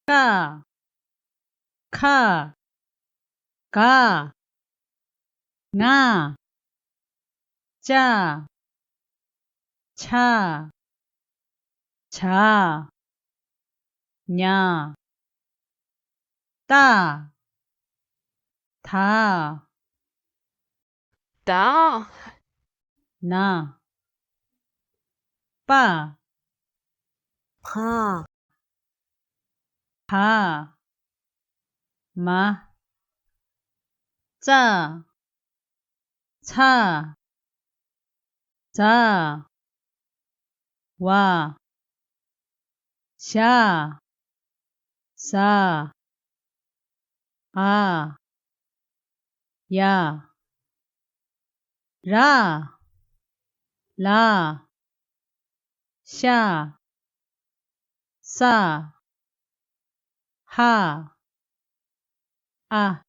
까, 카, 가, 나, 짜, 차, 자, 냐, 따, 다, 다, 나, 빠, 파, 바, 마, 짜, 차, 자, 와, 샤, 사, 아, 야, 라, 라, 샤, 사, 하, 아.